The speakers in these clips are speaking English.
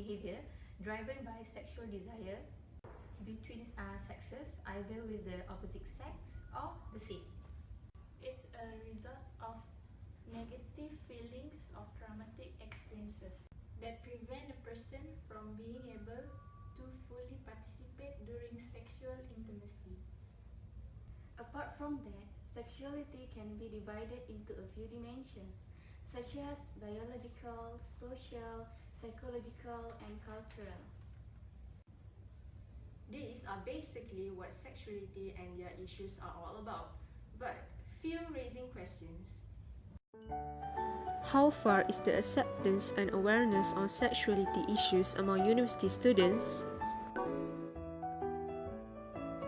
behavior driven by sexual desire between sexes, either with the opposite sex or the same. It's a result of negative feelings of traumatic experiences that prevent a person from being able to fully participate during sexual intimacy. Apart from that, sexuality can be divided into a few dimensions, such as biological, social, psychological, and cultural. These are basically what sexuality and their issues are all about, but few raising questions. How far is the acceptance and awareness on sexuality issues among university students?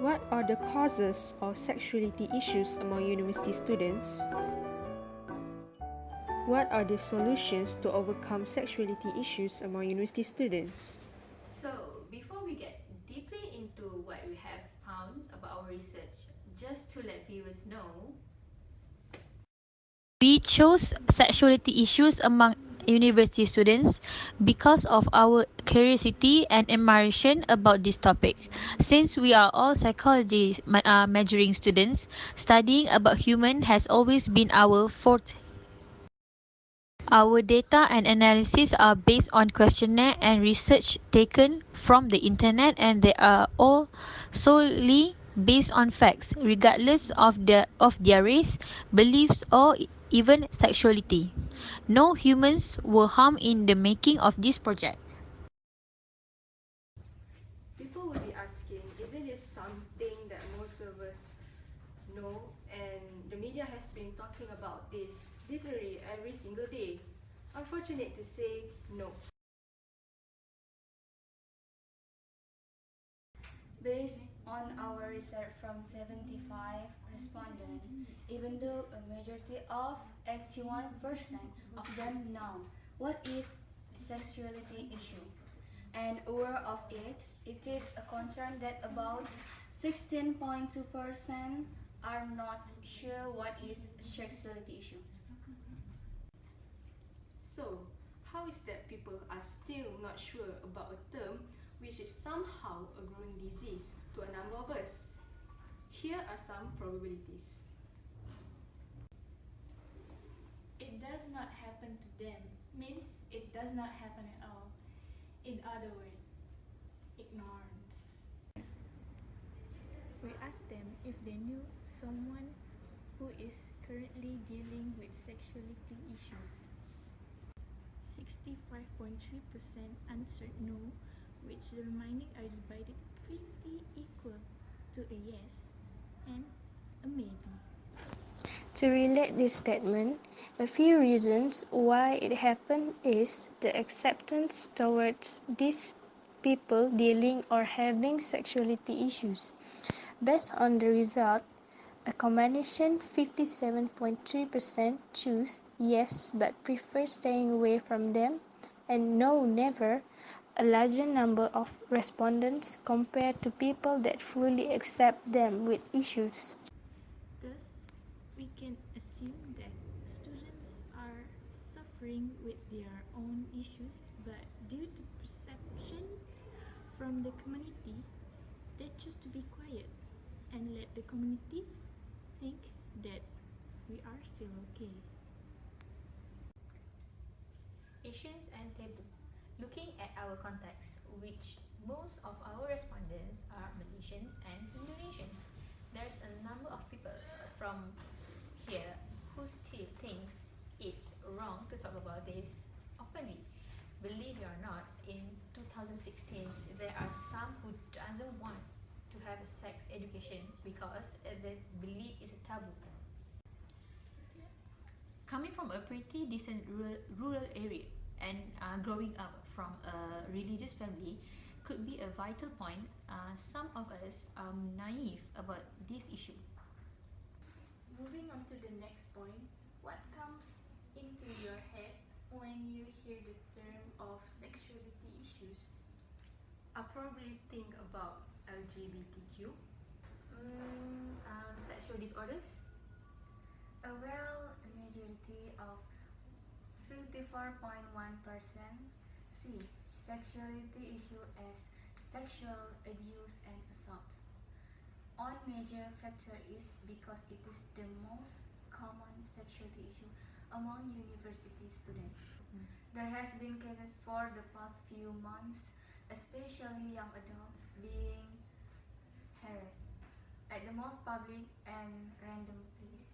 What are the causes of sexuality issues among university students? What are the solutions to overcome sexuality issues among university students? So, before we get deeply into what we have found about our research, just to let viewers know, we chose sexuality issues among university students because of our curiosity and admiration about this topic. Since we are all psychology majoring students, studying about human has always been our forte. Our data and analysis are based on questionnaire and research taken from the internet, and they are all solely based on facts, regardless of their race, beliefs, or even sexuality. No humans were harmed in the making of this project. people will be asking, isn't this something that most of us know? And the media has been talking about this literally every single day. Unfortunate to say, no. Based on our research from 75 respondents, even though a majority of 81% of them know what is sexuality issue and aware of it, it is a concern that about 16.2% are not sure what is sexuality issue. So, how is that people are still not sure about a term which is somehow a growing disease to a number of us? Here are some probabilities. It does not happen to them means it does not happen at all. In other words, ignorance. We asked them if they knew someone who is currently dealing with sexuality issues. 65.3% answered no, which the remaining are divided pretty equal to a yes and a maybe. To relate this statement, a few reasons why it happened is the acceptance towards these people dealing or having sexuality issues. Based on the result, a combination 57.3% choose yes but prefer staying away from them, and no never, a larger number of respondents compared to people that fully accept them with issues. Thus, we can assume that students are suffering with their own issues, but due to perceptions from the community, they choose to be quiet and let the community think that we are still okay. Asians and taboo. Looking at our context, which most of our respondents are Malaysians and Indonesians, there's a number of people from here who still thinks it's wrong to talk about this openly. Believe it or not, in 2016, there are some who doesn't want to have a sex education because they believe it's a taboo. Coming from a pretty decent rural area and growing up from a religious family could be a vital point. Some of us are naive about this issue. Moving on to the next point, what comes into your head when you hear the term of sexuality issues? I probably think about LGBTQ, sexual disorders. Well, a majority of 54.1% see sexuality issue as sexual abuse and assault. One major factor is because it is the most common sexuality issue among university students. There has been cases for the past few months, especially young adults being harassed at the most public and random places.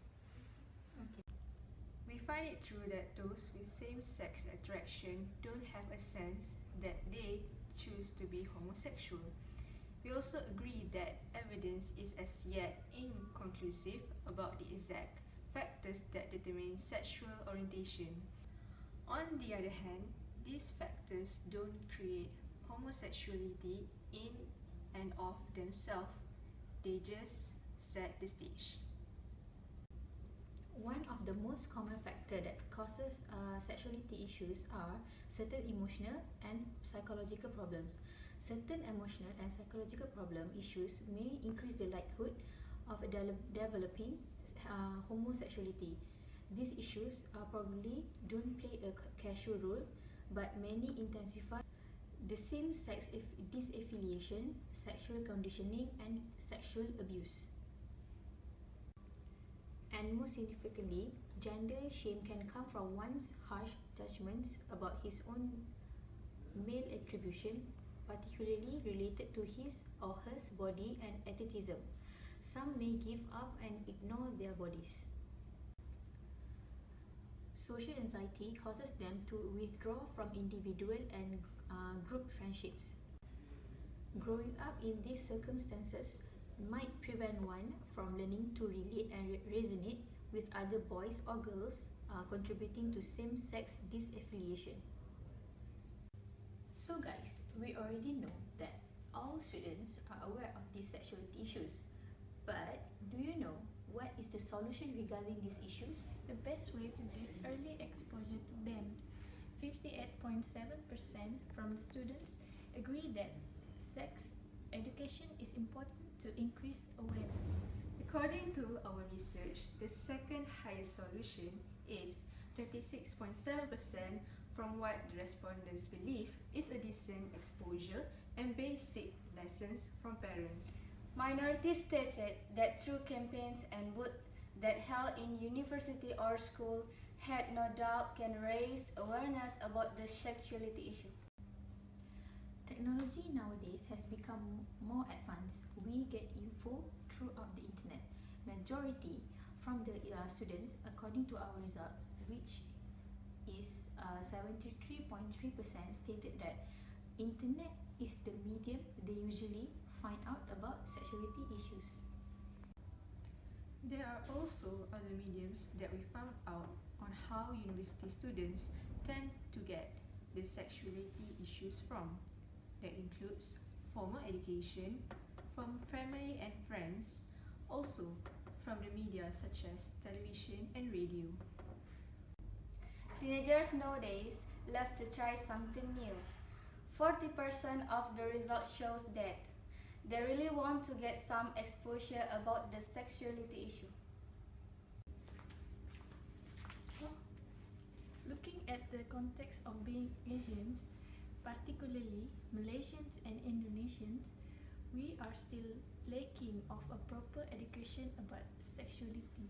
We find it true that those with same-sex attraction don't have a sense that they choose to be homosexual. We also agree that evidence is as yet inconclusive about the exact factors that determine sexual orientation. On the other hand, these factors don't create homosexuality in and of themselves, they just set the stage. One of the most common factors that causes sexuality issues are certain emotional and psychological problems. Certain emotional and psychological problem issues may increase the likelihood of developing homosexuality. These issues probably don't play a casual role, but many intensify the same-sex disaffiliation, sexual conditioning, and sexual abuse. And most significantly, gender shame can come from one's harsh judgments about his own male attribution, particularly related to his or her body and athleticism. Some may give up and ignore their bodies. Social anxiety causes them to withdraw from individual and group friendships. Growing up in these circumstances might prevent one from learning to relate and resonate with other boys or girls, contributing to same-sex disaffiliation. So guys, we already know that all students are aware of these sexuality issues. But do you know what is the solution regarding these issues? The best way to give early exposure to them. 58.7% from the students agree that sex education is important to increase awareness. According to our research, the second highest solution is 36.7% from what the respondents believe is a decent exposure and basic lessons from parents. Minorities stated that through campaigns and booths that held in university or school had no doubt can raise awareness about the sexuality issue. Technology nowadays has become more advanced. We get info throughout the internet. Majority from the students, according to our results, which is 73.3%, stated that internet is the medium they usually find out about sexuality issues. There are also other mediums that we found out on how university students tend to get the sexuality issues from. That includes formal education, from family and friends, also from the media such as television and radio. Teenagers nowadays love to try something new. 40% of the result shows that they really want to get some exposure about the sexuality issue. Looking at the context of being Asians, particularly Malaysians and Indonesians, we are still lacking of a proper education about sexuality.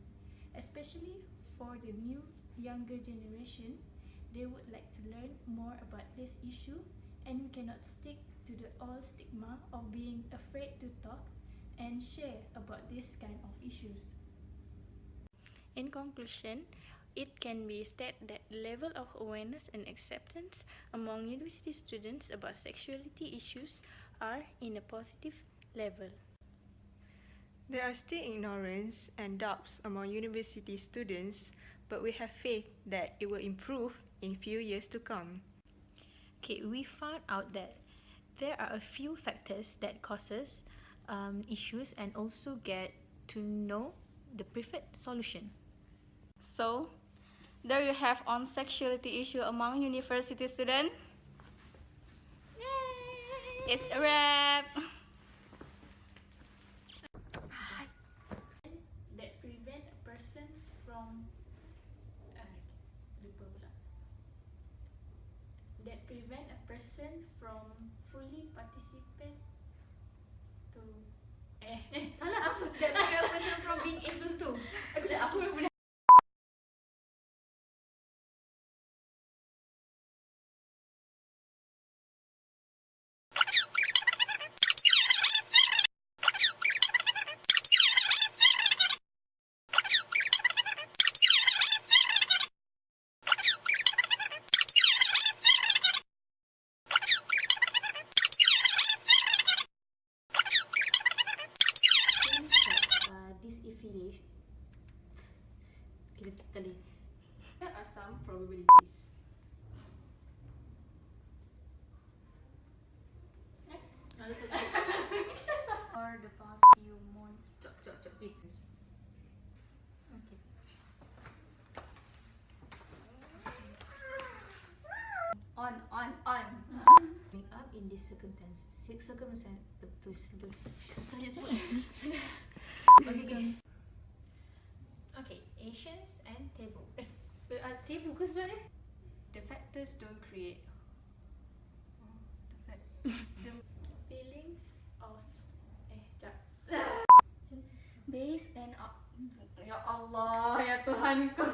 Especially for the new younger generation, they would like to learn more about this issue, and we cannot stick to the old stigma of being afraid to talk and share about this kind of issues. In conclusion, it can be said that the level of awareness and acceptance among university students about sexuality issues are in a positive level. There are still ignorance and doubts among university students, but we have faith that it will improve in few years to come. Okay, we found out that there are a few factors that causes issues and also get to know the preferred solution. So, there you have on sexuality issue among university students. Yay! It's a wrap! That prevent a person from lupa pula. That prevent a person person from fully participate to Salah. That prevent a person from being able to. Aku cakap aku pernah. Disaffiliation. Kita tadi. There are some probabilities. For the past few months. Cok. Yes. Okay. On. Growing up in this circumstance. Okay. Asians and taboo. Taboo ke sebenarnya? The factors don't create. The feelings of Based and ya Allah ya Tuhanku.